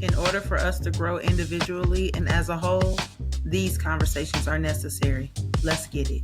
In order for us to grow individually and as a whole, these conversations are necessary. Let's get it.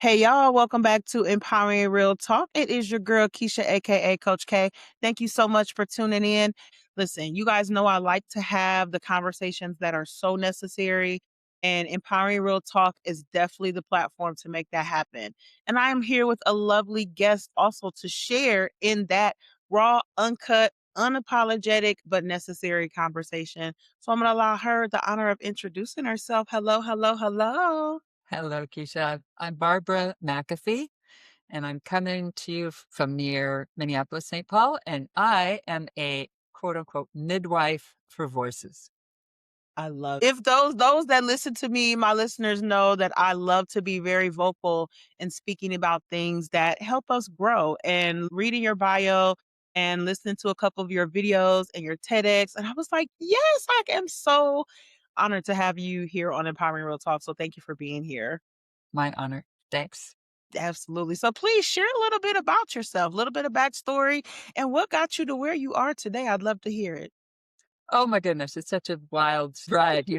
Hey, y'all, welcome back to Empowering Real Talk. It is your girl, Kisha, aka Coach K. Thank you so much for tuning in. Listen, you guys know I like to have the conversations that are so necessary, and Empowering Real Talk is definitely the platform to make that happen. And I am here with a lovely guest also to share in that raw, uncut, unapologetic, but necessary conversation. So I'm going to allow her the honor of introducing herself. Hello, hello, hello. Hello, Kisha. I'm Barbara McAfee, and I'm coming to you from near Minneapolis, St. Paul, and I am a quote unquote midwife for voices. I love it. If those that listen to me, my listeners know that I love to be very vocal and speaking about things that help us grow. And reading your bio and listening to a couple of your videos and your TEDx, and I was like, yes, I am so honored to have you here on Empowering Real Talk. So thank you for being here. My honor. Thanks. Absolutely. So please share a little bit about yourself, a little bit of backstory, and what got you to where you are today. I'd love to hear it. Oh my goodness, it's such a wild ride.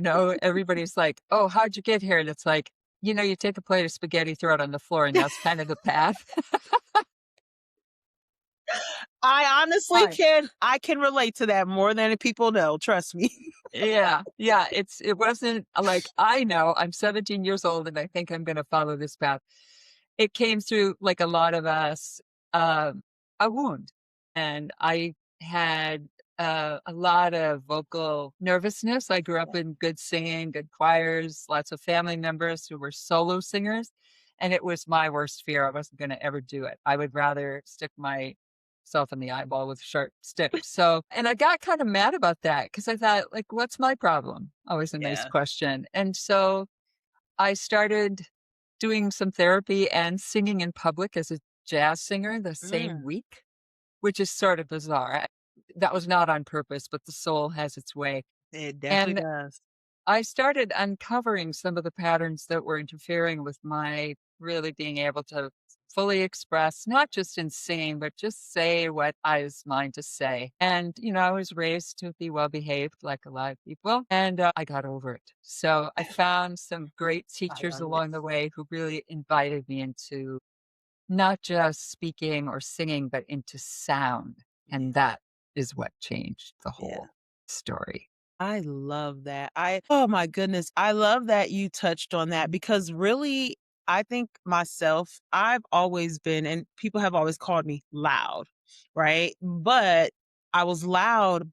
Everybody's like, oh, how'd you get here? And it's like, you take a plate of spaghetti, throw it on the floor, and that's kind of the path. I honestly Fine. I can relate to that more than people know, trust me. Yeah. Yeah. It wasn't like, I know I'm 17 years old and I think I'm going to follow this path. It came through, like a lot of us, um, a wound. And I had a lot of vocal nervousness. I grew up in good singing, good choirs, lots of family members who were solo singers. And it was my worst fear. I wasn't going to ever do it. I would rather stick myself in the eyeball with a sharp stick. So, and I got kind of mad about that because I thought, like, what's my problem? Always a nice Yeah. question. And so I started doing some therapy and singing in public as a jazz singer the same Mm, week, which is sort of bizarre. That was not on purpose, but the soul has its way. it definitely And does. I started uncovering some of the patterns that were interfering with my really being able to fully express, not just in singing, but just say what I was mine to say. And, I was raised to be well behaved like a lot of people, and I got over it. So I found some great I teachers love it. along the way who really invited me into not just speaking or singing, but into sound. Yeah. And that is what changed the Yeah. whole story. I love that. Oh my goodness, I love that you touched on that because really, I think myself, I've always been, and people have always called me loud, right? But I was loud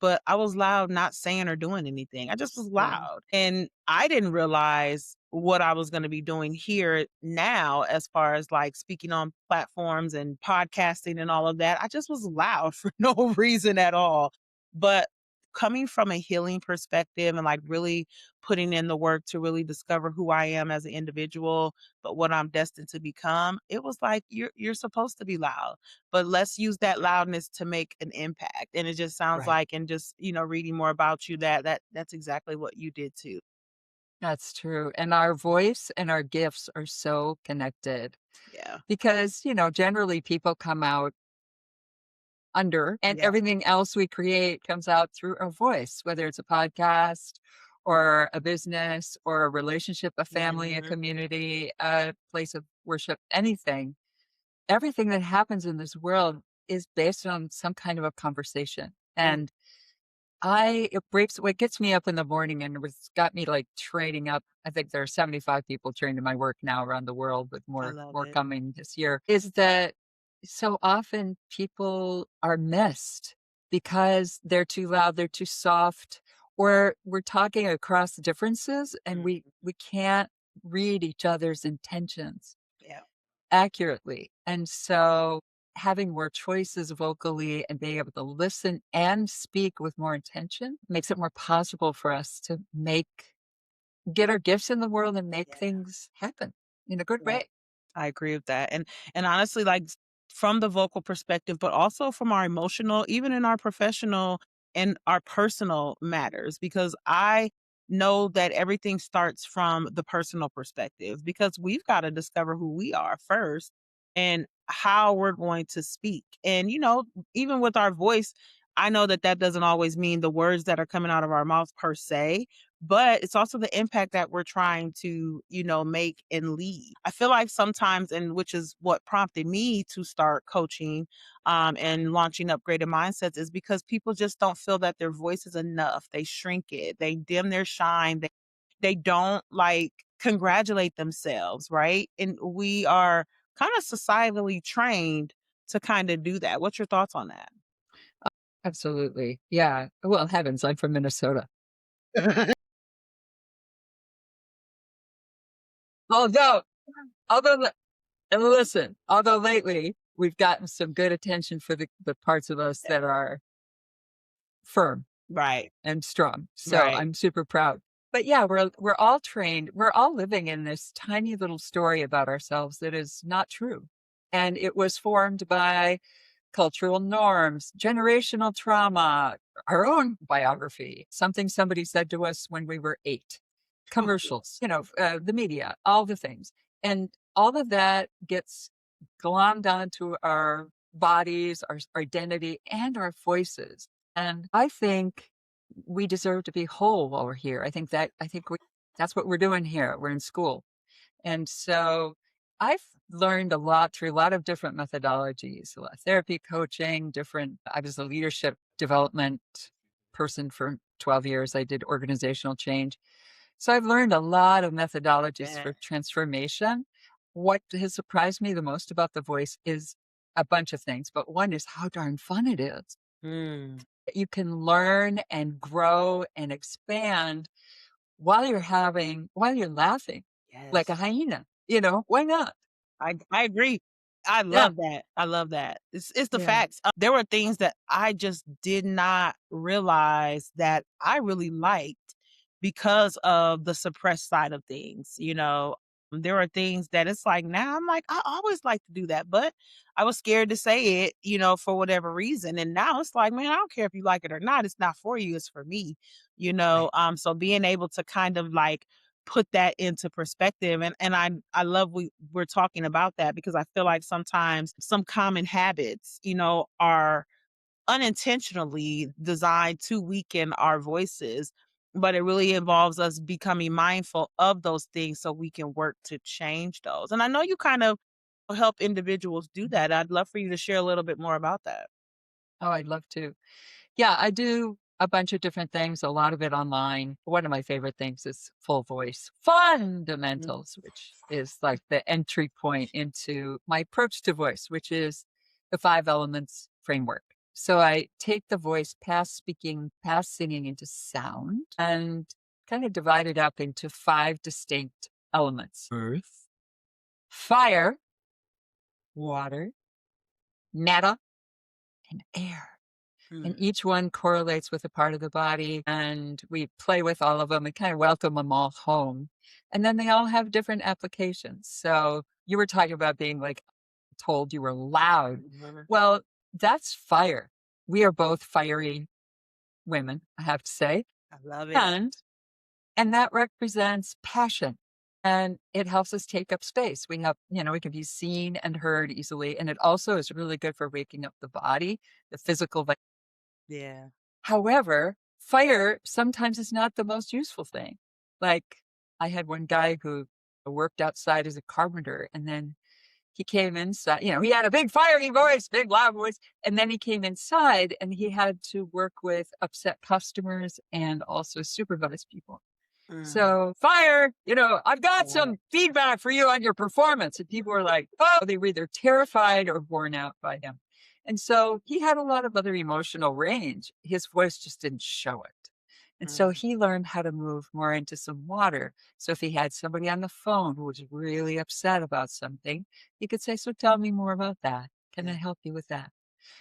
not saying or doing anything. I just was Yeah. loud. And I didn't realize what I was going to be doing here now as far as like speaking on platforms and podcasting and all of that. I just was loud for no reason at all. But coming from a healing perspective and like really putting in the work to really discover who I am as an individual, but what I'm destined to become, it was like you're supposed to be loud, but let's use that loudness to make an impact. And it just sounds Right. like, and just reading more about you, that's exactly what you did too. That's true. And our voice and our gifts are so connected Yeah, because, generally people come out under and yeah. everything else we create comes out through our voice, whether it's a podcast or a business or a relationship, a family, a Mhm. community, a place of worship, anything. Everything that happens in this world is based on some kind of a conversation. Mm, And what gets me up in the morning and it's got me like training up. I think there are 75 people trained in my work now around the world, with I more, love more it. coming this year, is that so often people are missed because they're too loud, they're too soft, or we're talking across differences and Mm, we can't read each other's intentions yeah, accurately. And so having more choices vocally and being able to listen and speak with more intention makes it more possible for us to get our gifts in the world and make yeah. things happen in a good Yeah. way. I agree with that. And honestly, like from the vocal perspective, but also from our emotional, even in our professional and our personal matters, because I know that everything starts from the personal perspective because we've got to discover who we are first. And how we're going to speak. And, even with our voice, I know that that doesn't always mean the words that are coming out of our mouths per se, but it's also the impact that we're trying to, make and leave. I feel like sometimes, and which is what prompted me to start coaching and launching upgraded mindsets, is because people just don't feel that their voice is enough. They shrink it, they dim their shine, they don't like congratulate themselves, right? And we are kind of societally trained to kind of do that. What's your thoughts on that? Absolutely. Yeah. Well, heavens, I'm from Minnesota. Although although li and listen, although lately we've gotten some good attention for the parts of us that are firm Right, and strong. So right. I'm super proud. But yeah, we're all trained. We're all living in this tiny little story about ourselves that is not true. And it was formed by cultural norms, generational trauma, our own biography, something somebody said to us when we were 8, commercials, the media, all the things. And all of that gets glommed onto our bodies, our identity, and our voices. And I think we deserve to be whole while we're here. That's what we're doing here. We're in school. And so I've learned a lot through a lot of different methodologies, a lot of therapy, coaching, I was a leadership development person for 12 years. I did organizational change. So I've learned a lot of methodologies Yeah. for transformation. What has surprised me the most about the voice is a bunch of things, but one is how darn fun it is. Mm, You can learn and grow and expand while you're laughing like a yes. hyena, why not? I agree. I Yeah, love that. I love that. It's the yeah. facts. There were things that I just did not realize that I really liked because of the suppressed side of things. There are things that it's like now I'm like, I always like to do that, but I was scared to say it, for whatever reason. And now it's like, man, I don't care if you like it or not. It's not for you, it's for me. Right. So being able to kind of like put that into perspective, and I love we're talking about that because I feel like sometimes some common habits, are unintentionally designed to weaken our voices, but it really involves us becoming mindful of those things so we can work to change those. And I know you kind of help individuals do Mhm. that. I'd love for you to share a little bit more about that. Oh, I'd love to. Yeah, I do a bunch of different things, a lot of it online. One of my favorite things is full voice Mhm. fundamentals, which is like the entry point into my approach to voice, which is the 5 elements framework. So I take the voice past speaking, past singing into sound and kind of divide it up into 5 distinct elements: earth, fire, water, matter, and air. And Mm, each one correlates with a part of the body, and we play with all of them and kind of welcome them all home. And then they all have different applications. So you were talking about being like told you were loud. mhm. Well, that's fire. We are both fiery women, I have to say. I love it. And and that represents passion. And it helps us take up space. We can be seen and heard easily. And it also is really good for waking up the body, the physical. Yeah. However, fire sometimes is not the most useful thing. Like, I had one guy who worked outside as a carpenter, and then he came inside, he had a big fiery voice, big loud voice, and then he came inside and he had to work with upset customers and also supervise people. Mm, So, fire, I've got yeah. some feedback for you on your performance. And people were like, oh, they were either terrified or worn out by him. And so he had a lot of other emotional range. His voice just didn't show it. And so Mm, he learned how to move more into some water. So if he had somebody on the phone who was really upset about something, he could say, so tell me more about that. Can I yeah. help you with that?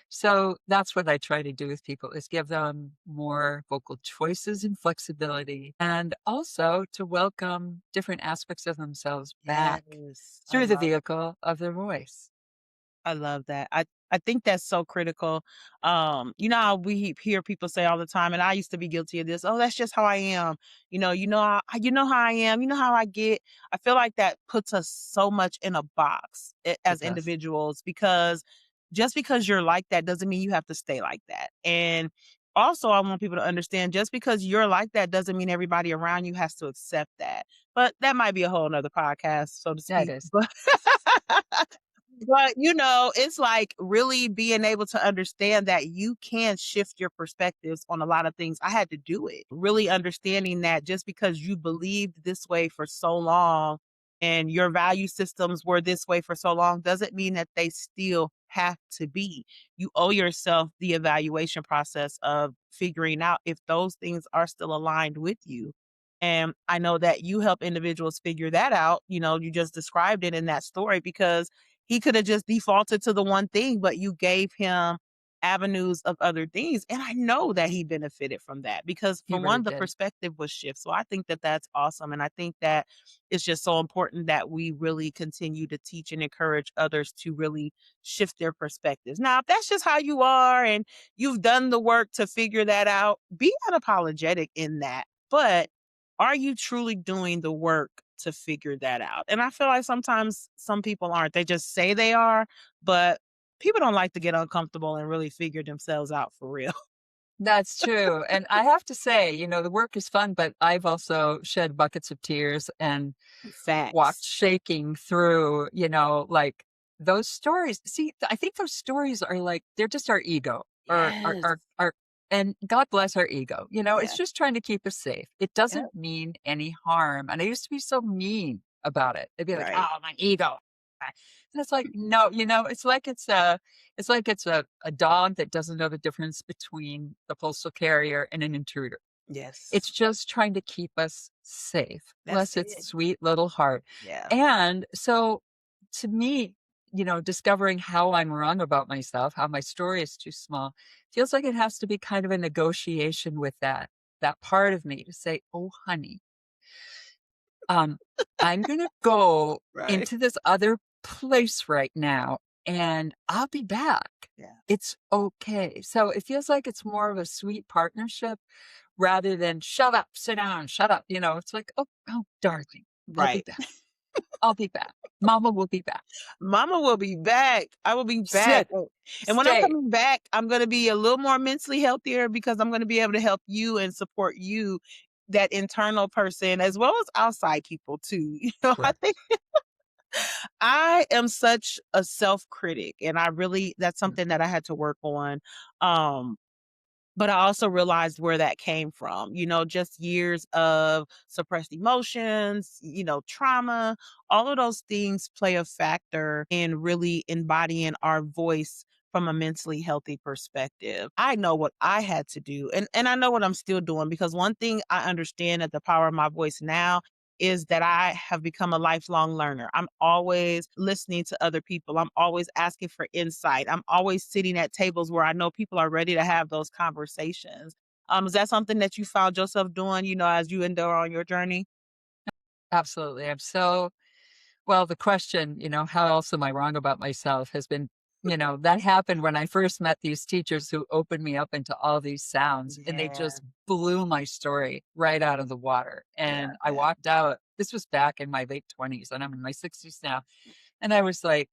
So that's what I try to do with people is give them more vocal choices and flexibility and also to welcome different aspects of themselves back Yes. I through the love vehicle of their voice. I love that. I think that's so critical. You know how we hear people say all the time, and I used to be guilty of this. Oh, that's just how I am. You know how I am. You know how I get. I feel like that puts us so much in a box It as does. individuals because just because you're like that doesn't mean you have to stay like that. And also, I want people to understand just because you're like that doesn't mean everybody around you has to accept that. But that might be a whole nother podcast, so to Yeah, it speak. is. But it's like really being able to understand that you can shift your perspectives on a lot of things. I had to do it. Really understanding that just because you believed this way for so long and your value systems were this way for so long doesn't mean that they still have to be. You owe yourself the evaluation process of figuring out if those things are still aligned with you. And I know that you help individuals figure that out. You just described it in that story because he could have just defaulted to the one thing, but you gave him avenues of other things, and I know that he benefited from that because He for really one, the did. perspective was shift, so I think that that's awesome, and I think that it's just so important that we really continue to teach and encourage others to really shift their perspectives. Now, if that's just how you are and you've done the work to figure that out, be unapologetic in that, but are you truly doing the work to figure that out? And I feel like sometimes some people aren't. They just say they are, but people don't like to get uncomfortable and really figure themselves out for real. That's true, and I have to say, the work is fun, but I've also shed buckets of tears and walked Facts. shaking through, like, those stories. See, I think those stories are like they're just our ego or Yes. our and God bless our ego, it's Yeah. just trying to keep us safe. It Yep. doesn't mean any harm, and I used to be so mean about it. I'd be like, Right. "Oh, my ego." And it's like, no, it's like it's a dog that doesn't know the difference between the postal carrier and an intruder. It's Yes. just trying to keep us safe. That's Bless its it. sweet little heart. Yeah. And so to me, discovering how I'm wrong about myself, how my story is too small, feels like it has to be kind of a negotiation with that part of me to say, "Oh, honey, um, I'm gonna go Right. into this other place right now, and I'll be back. Yeah. It's okay." So it feels like it's more of a sweet partnership rather than "Shut up, sit down, shut up." It's like, "Oh, darling, I'll be Right. back. I'll be back. Mama will be back. Mama will be back. I will be back. Sit, Oh, and when I'm stay." coming back, I'm gonna be a little more mentally healthier because I'm gonna be able to help you and support you, that internal person, as well as outside people too. I think Correct. I am such a self-critic, and that's Yeah. something that I had to work on. Um, but I also realized where that came from, just years of suppressed emotions, trauma, all of those things play a factor in really embodying our voice from a mentally healthy perspective. I know what I had to do and I know what I'm still doing because one thing I understand at the power of my voice now is that I have become a lifelong learner. I'm always listening to other people. I'm always asking for insight. I'm always sitting at tables where I know people are ready to have those conversations. Is that something that you found yourself doing, as you endure on your journey? Absolutely. Well, the question, "How else am I wrong about myself?" has been, that happened when I first met these teachers who opened me up into all these sounds, and they Yeah, just blew my story right out of the water, yeah, and I yeah. walked out. This was back in my late 20s, and I'm in my 60s now, and I was like,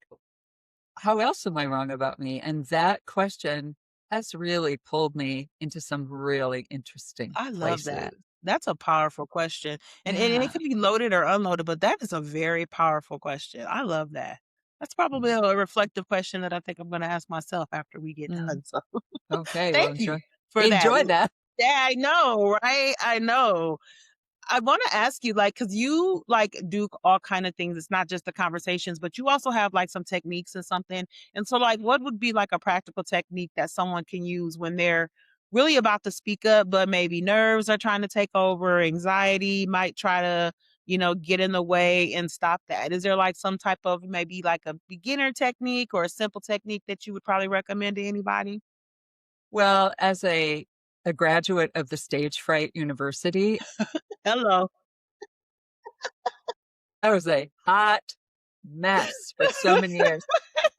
"How else am I wrong about me?" And that question has really pulled me into some really interesting I love that. places. That's a powerful question. And it Yeah. could be loaded or unloaded, but that is a very powerful question. I love that. That's probably Mm. a reflective question that I think I'm gonna ask myself after we get Mm. done. So Okay, well, thank you enjoy for that. enjoy that. Yeah, I know, right? I know. I wanna ask you, like, cause you, like, do all kind of things. It's not just the conversations, but you also have, like, some techniques and something. And so, like, what would be, like, a practical technique that someone can use when they're really about to speak up, but maybe nerves are trying to take over, anxiety might try to, get in the way and stop that? Is there, like, some type of maybe, like, a beginner technique or a simple technique that you would probably recommend to anybody? Well, as a graduate of the Stage Fright University, Hello. I was a hot mess for so many years.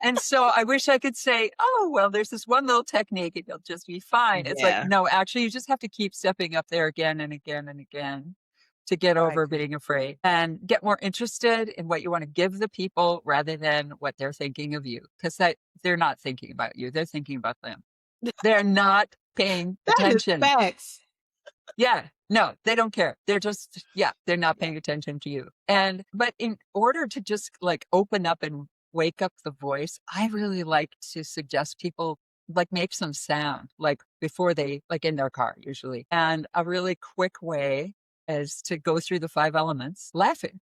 And so I wish I could say, "Oh, well, there's this one little technique and you'll just be fine." It's like, Yeah, no, actually, you just have to keep stepping up there again and again and again to get I over agree. being afraid and get more interested in what you want to give the people rather than what they're thinking of you. Because they're not thinking about you, they're thinking about them. They're not paying That is attention. facts. Yeah, no, they don't care. They're just yeah, they're not Yeah. paying attention to you. And but in order to just like open up and wake up the voice, I really like to suggest people like make some sound like before they like in their car usually. And a really quick way is to go through the five elements laughing.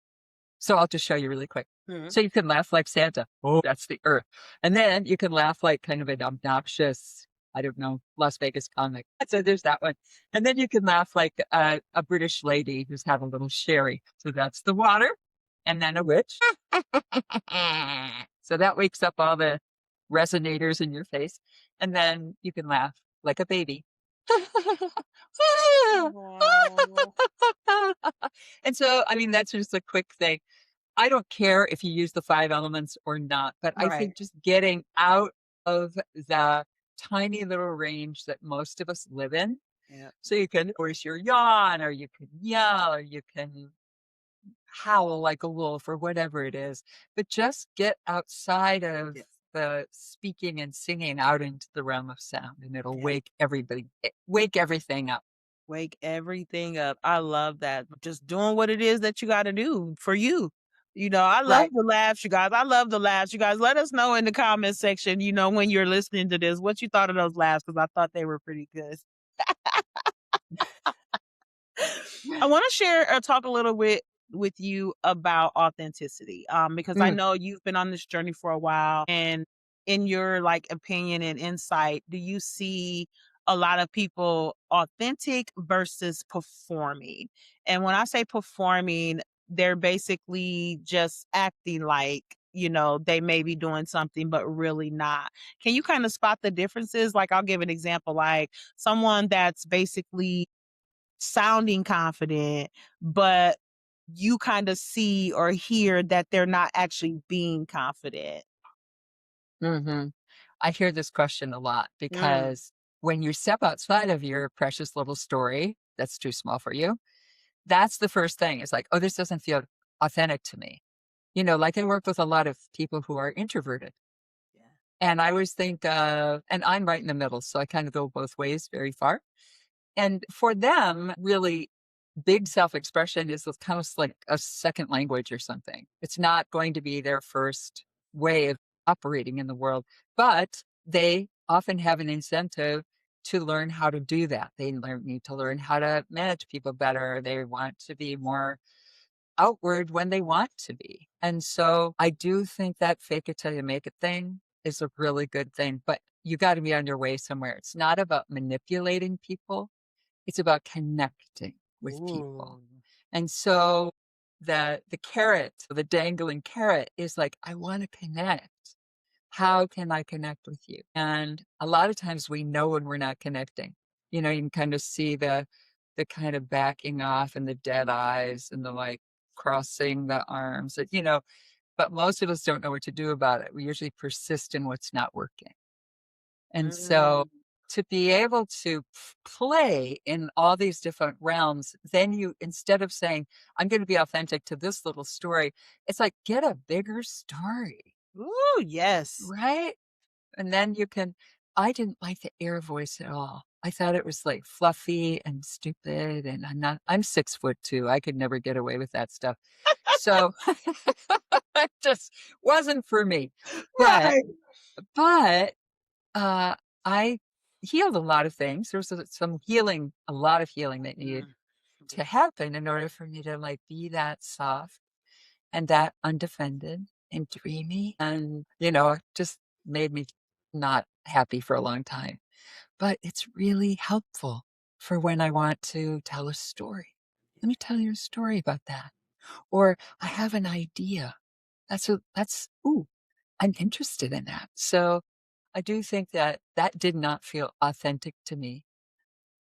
So I'll just show you really quick. Mhm. So you can laugh like Santa. Oh, that's the earth. And then you can laugh like kind of an obnoxious, I don't know, Las Vegas comic. So there's that one. And then you can laugh like a British lady who's had a little sherry. So that's the water. And then a witch. So that wakes up all the resonators in your face. And then you can laugh like a baby. Aw. And so, I mean, that's just a quick thing. I don't care if you use the 5 elements or not, but I Right. think just getting out of the tiny little range that most of us live in. Yeah. So you can voice your yawn, or you can yell, or you can howl like a wolf, or whatever it is. But just get outside of Yes. the speaking and singing out into the realm of sound, and it'll Yeah. wake everything up. Wake everything up. I love that. Just doing what it is that you gotta do for you. I love Right. the laughs, you guys. I love the laughs. You guys, let us know in the comment section, when you're listening to this, what you thought of those laughs, because I thought they were pretty good. I want to share or talk a little bit with you about authenticity, because I Mm, know you've been on this journey for a while. And in your like opinion and insight, do you see a lot of people authentic versus performing? And when I say performing, they're basically just acting like, they may be doing something, but really not. Can you kind of spot the differences? Like, I'll give an example, like someone that's basically sounding confident, but you kind of see or hear that they're not actually being confident. mhm. I hear this question a lot Mm, because when you step outside of your precious little story that's too small for you, that's the first thing. It's like, "Oh, this doesn't feel authentic to me." Like I work with a lot of people who are introverted, yeah. and I always think, and I'm right in the middle, so I kind of go both ways very far. And for them, really big self-expression is kind of like a second language or something. It's not going to be their first way of operating in the world, but they often have an incentive to learn how to do that. Need to learn how to manage people better. They want to be more outward when they want to be. And so I do think that fake it till you make it thing is a really good thing, but you got to be on your way somewhere. It's not about manipulating people, it's about connecting with people. Ooh. And so the carrot, the dangling carrot is like, I want to connect. How can I connect with you? And a lot of times we know when we're not connecting. You can kind of see the kind of backing off and the dead eyes and the like crossing the arms, but most of us don't know what to do about it. We usually persist in what's not working. And so Mm. to be able to play in all these different realms, then you, instead of saying, I'm going to be authentic to this little story, it's like, get a bigger story, Ooh, yes. right? And then you can, I didn't like the air voice at all. I thought it was like fluffy and stupid. And I'm 6'2". I could never get away with that stuff. So it just wasn't for me. But, Right. but Uh, I healed a lot of things. There was some healing, a lot of healing that needed Mm. to Yes. happen in order for me to like be that soft and that undefended and dreamy. And, it just made me not happy for a long time. But it's really helpful for when I want to tell a story. Let me tell you a story about that. Or I have an idea. Ooh, I'm interested in that. So I do think that that did not feel authentic to me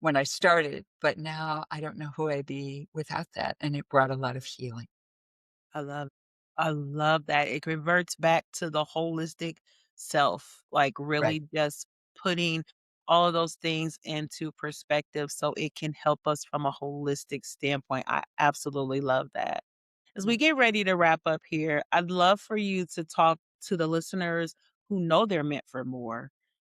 when I started, but now I don't know who I'd be without that, and it brought a lot of healing. I love I love that. It reverts back to the holistic self, like Right. really just putting all of those things into perspective so it can help us from a holistic standpoint. I absolutely love that. As Mm. we get ready to wrap up here, I'd love for you to talk to the listeners who know they're meant for more,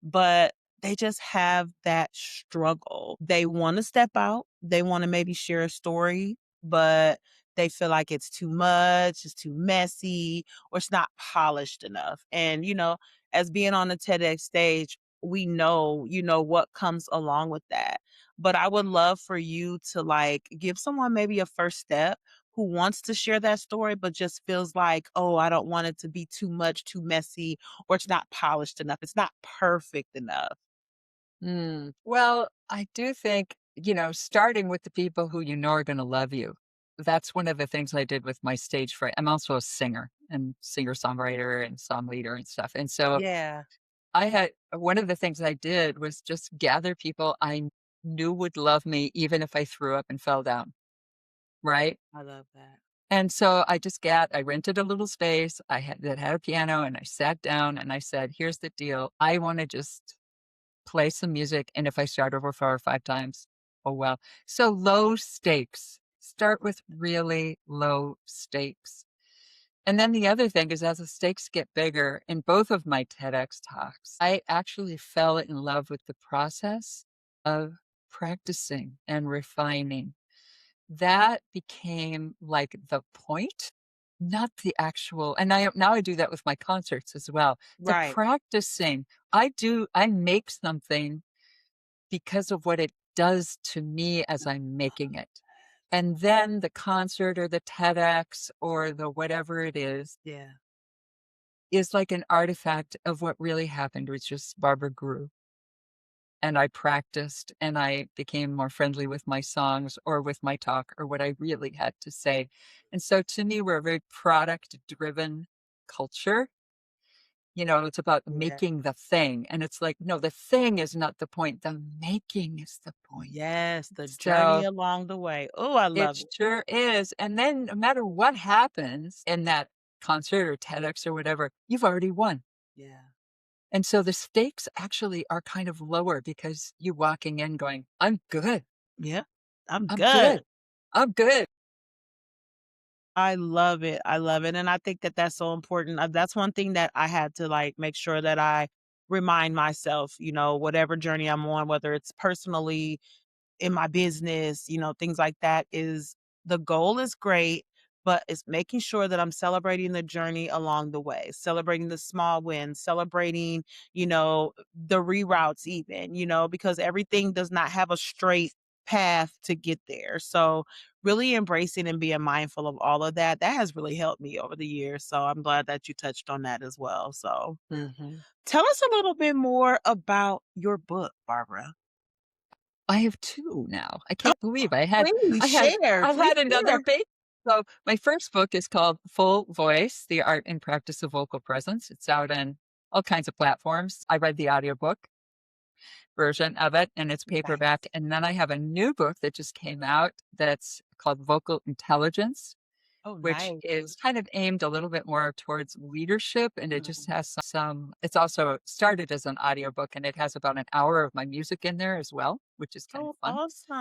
but they just have that struggle. They want to step out, they want to maybe share a story, but they feel like it's too much, it's too messy, or it's not polished enough. And, as being on the TEDx stage, we know, what comes along with that. But I would love for you to like give someone maybe a first step who wants to share that story, but just feels like, oh, I don't want it to be too much, too messy, or it's not polished enough. It's not perfect enough. Well, I do think, starting with the people who you know are gonna love you. That's one of the things I did with my stage fright. I'm also a singer and singer-songwriter and song leader and stuff, and so Yeah, I had one of the things I did was just gather people I knew would love me even if I threw up and fell down, right? I love that. And so I rented a little space, that had a piano, and I sat down and I said, "Here's the deal. I wanna just play some music, and if I start over 4 or 5 times, oh, well." So low stakes. Start with really low stakes. And then the other thing is as the stakes get bigger, in both of my TEDx talks, I actually fell in love with the process of practicing and refining. That became like the point, not the actual, and I do that with my concerts as well. The Right. practicing, I make something because of what it does to me as I'm making it. And then the concert or the TEDx or the whatever it Yeah. is like an artifact of what really happened, which is Barbara grew. And I practiced and I became more friendly with my songs or with my talk or what I really had to say. And so to me, we're a very product driven culture. It's about Yeah. making the thing. And it's like, no, the thing is not the point. The making is the point. Yes, the journey So along the way. Oh, I it love it. sure is. And then no matter what happens in that concert or TEDx or whatever, you've already won. Yeah. And so the stakes actually are kind of lower because you walking in going, I'm good. Yeah. I'm I'm good. good. I'm good. I love it. I love it. And I think that that's so important. That's one thing that I had to like make sure that I remind myself, whatever journey I'm on, whether it's personally in my business, things like that is the goal is great, but it's making sure that I'm celebrating the journey along the way, celebrating the small wins, celebrating, the reroutes even, because everything does not have a straight path to get there. So really embracing and being mindful of all of that, that has really helped me over the years. So I'm glad that you touched on that as well. So Mhm. tell us a little bit more about your book, Barbara. I have 2 now. I Oh, can't believe I had please I had share, I please had another share. baby. So my first book is called Full Voice: The Art and Practice of Vocal Presence. It's out on all kinds of platforms. I read the audiobook version of it, and it's paperback. Nice. And then I have a new book that just came out that's called Vocal Intelligence, Oh, which nice. is kind of aimed a little bit more towards leadership, and it just Mhm. has some it's also started as an audiobook, and it has about an hour of my music in there as well, which is kind of Oh, fun.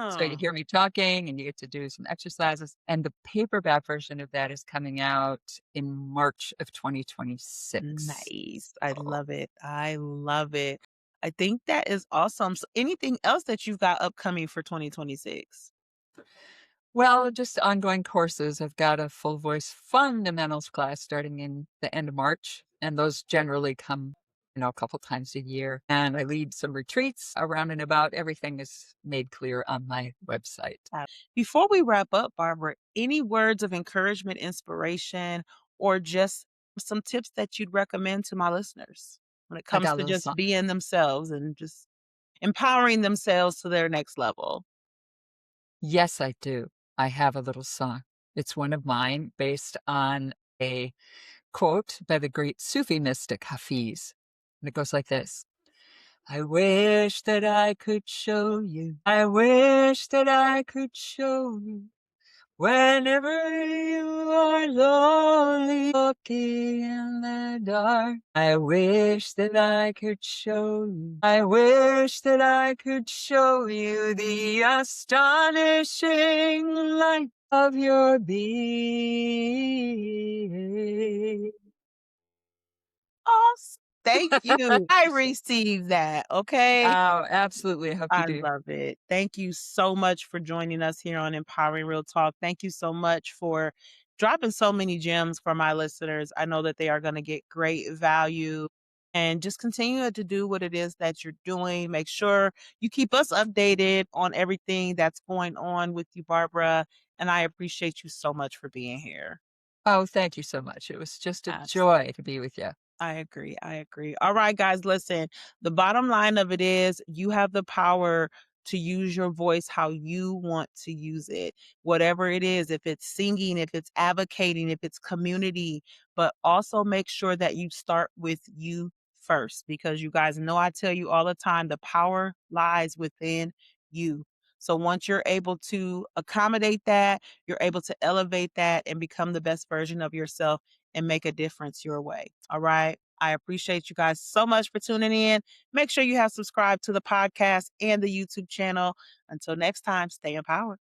So you awesome. hear me talking and you get to do some exercises, and the paperback version of that is coming out in March of 2026. Nice. I So, love it. I love it. I think that is awesome. So anything else that you've got upcoming for 2026? well, just ongoing courses. I've got a full voice fundamentals class starting in the end of March, and those generally come, a couple times a year. And I lead some retreats around and about. Everything is made clear on my website. Before we wrap up, Barbara, any words of encouragement, inspiration, or just some tips that you'd recommend to my listeners when it I comes got a to little just song. being themselves and just empowering themselves to their next level? Yes, I do. I have a little song. It's one of mine based on a quote by the great Sufi mystic Hafiz. And it goes like this. I wish that I could show you. I wish that I could show you Whenever you are lonely, walking in the dark, I wish that I could show you the astonishing light of your being. Awes Thank you. I received that, okay? Oh, absolutely. I hope you I do. love it. Thank you so much for joining us here on Empowering Real Talk. Thank you so much for dropping so many gems for my listeners. I know that they are going to get great value and just continue to do what it is that you're doing. Make sure you keep us updated on everything that's going on with you, Barbara. And I appreciate you so much for being here. Oh, thank you so much. It was just a Absolutely. joy to be with you. I agree. I agree. All right, guys, listen. The bottom line of it is you have the power to use your voice how you want to use it. Whatever it is, if it's singing, if it's advocating, if it's community, but also make sure that you start with you first because you guys know I tell you all the time the power lies within you. So once you're able to accommodate that, you're able to elevate that and become the best version of yourself and make a difference your way. All right. I appreciate you guys so much for tuning in. Make sure you have subscribed to the podcast and the YouTube channel. Until next time, stay empowered.